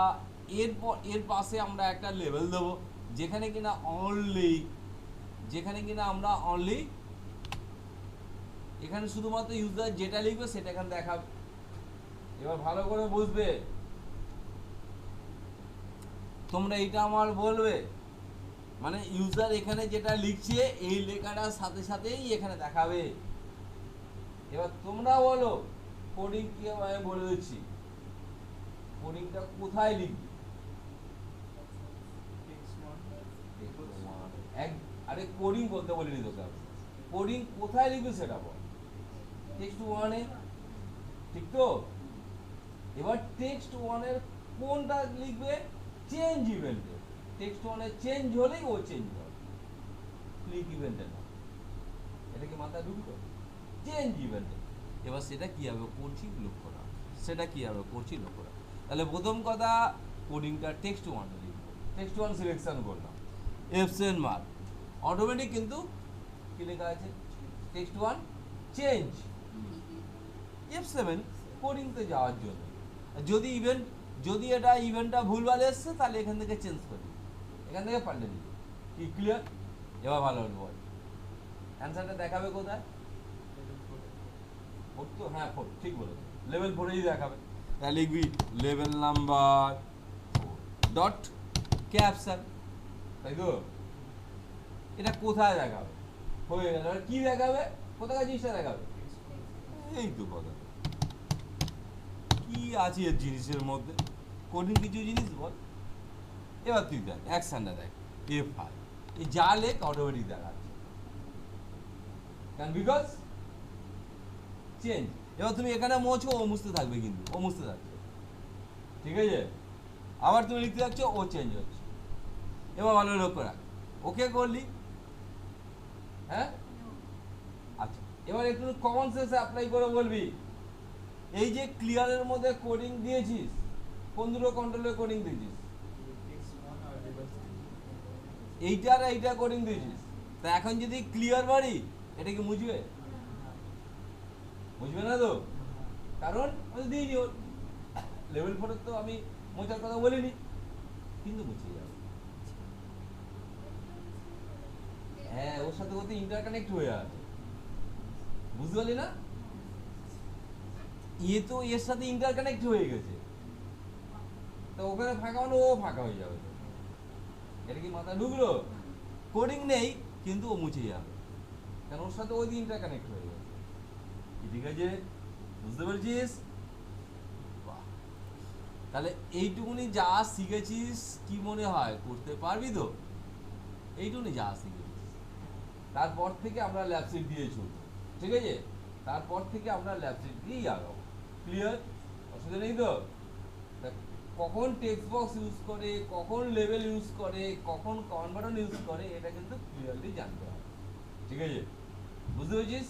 এর পাশে আমরা একটা লেভেল দেবো, যেখানে কিনা আমরা অনলি এখানে শুধুমাত্র ইউজার যেটা লিখবে সেটা এখানে দেখাবে। এবার ভালো করে বুঝবে, তোমরা এটা আমার বলবে, মানে ইউজার এখানে যেটা লিখছে এই লেখাটার সাথে সাথেই এখানে দেখাবে। এবার তোমরা বলো কোডিং কি আমি বলে দিচ্ছি, কোডিংটা কোথায় লিখবি? আরে কোডিং বলতে বলিনি তোকে, কোডিং কোথায় লিখবি সেটা বল। টেক্সট 1 এ, ঠিক তো? এবার টেক্সট 1 এর কোনটা লিখবে? চেঞ্জ ইভেন্টে। টেক্সট 1 এ চেঞ্জ হলেই ও চেঞ্জ হবে, ক্লিক ইভেন্টে না। এটা কি মাথায় ঢুকলো? চেঞ্জ ইভেন্টে। এবার সেটা কি হবে করছি লক্ষ্য রাখ, সেটা কি হবে করছি লক্ষ্য রাখ। তাহলে প্রথম কথা, কোডিংটা টেক্সট 1 এ লিখবো, টেক্সট 1 সিলেকশন করলাম, এফসেন মার্ক, অটোমেটিক কিন্তু কি লেখা আছে? টেক্সট 1 চেঞ্জ, F7 কোডিংতে যাওয়ার জন্য। যদি এটা ইভেন্টটা ভুলভাল এসছে, তাহলে এখান থেকে চেঞ্জ করে দিই, এখান থেকে পাল্টে দিই। কি ক্লিয়ার? এবার ভালো হলো, বল অ্যান্সারটা দেখাবে কোথায়? তো হ্যাঁ, 4 ঠিক বলেছো, লেভেল 4 দেখাবে। তাহলে লিখবি লেভেল নাম্বার ডট ক্যাপশন, তাই তো? এটা কোথায় দেখাবে? হয়ে গেল। কি দেখাবে? কোথায় জিনিসটা দেখাবে? এই তো কথা, কি আছে এর জিনিসের মধ্যে? কোডিং কিছু জিনিস বল। এবার তুই দেখ অ্যাকশনটা দেখ, F5, এই যা লেখ অটোমেটিক দেখাচ্ছে, কারণ বিকজ চেঞ্জ। এবার তুমি এখানে মোছো, ও মুছতে থাকবে, কিন্তু ও মুছতে থাকছে, ঠিক আছে? আবার তুমি লিখতে যাচ্ছ, ও চেঞ্জ হচ্ছে। এবার ভালো লক্ষ্য রাখ, ওকে করলি, হ্যাঁ? আচ্ছা, এবার একটু কমন সেন্স অ্যাপ্লাই করে বলবি, এই যে ক্লিয়ারের মধ্যে কোডিং দিয়েছিস, কোন দুটো কন্ট্রোলের কোডিং দিয়েছিস? এইটা আর এইটা কোডিং দিয়েছিস। তা এখন যদি ক্লিয়ার মারি, এটা কি মুছবে? মুছবে না তো, কারণ আমি দিইনি। ওর লেভেল 4 তো আমি মোছার কথা বলিনি, কিন্তু মুছে যাবে। হ্যাঁ, ওর সাথে ওতে ইন্টারকানেক্ট হয়ে আছে, বুঝতে পারলি না? তো এর সাথে ইন্টারকানেক্ট হয়ে গেছে, তো ওখানে ফাঁকা মানে ও ফাঁকা হয়ে যাবে। এটা কি মাথায় ঢুকলো? কোডিং নেই কিন্তু ও মুছে যাবে, কারণ ওর সাথে ওই দিনটা কানেক্ট হয়ে গেছে। ঠিক আছে, বুঝতে পেরেছিস? বাহ, তাহলে এইটুকুনি যা শিখেছিস কি মনে হয় করতে পারবি তো? এইটুকুনি যা শিখেছিস, তারপর থেকে আমরা ল্যাবসিট দিয়ে চলবো, ঠিক আছে? তারপর থেকে আমরা ল্যাবসিট দিয়েই আগাবো। ক্লিয়ার? অসুবিধা নেই তো? দেখ, কখন টেক্সট বক্স ইউজ করে, কখন লেভেল ইউজ করে, কখন কমান্ড বাটন ইউজ করে, এটা কিন্তু ক্লিয়ারলি জানতে হবে। ঠিক আছে, বুঝতে পেরেছিস?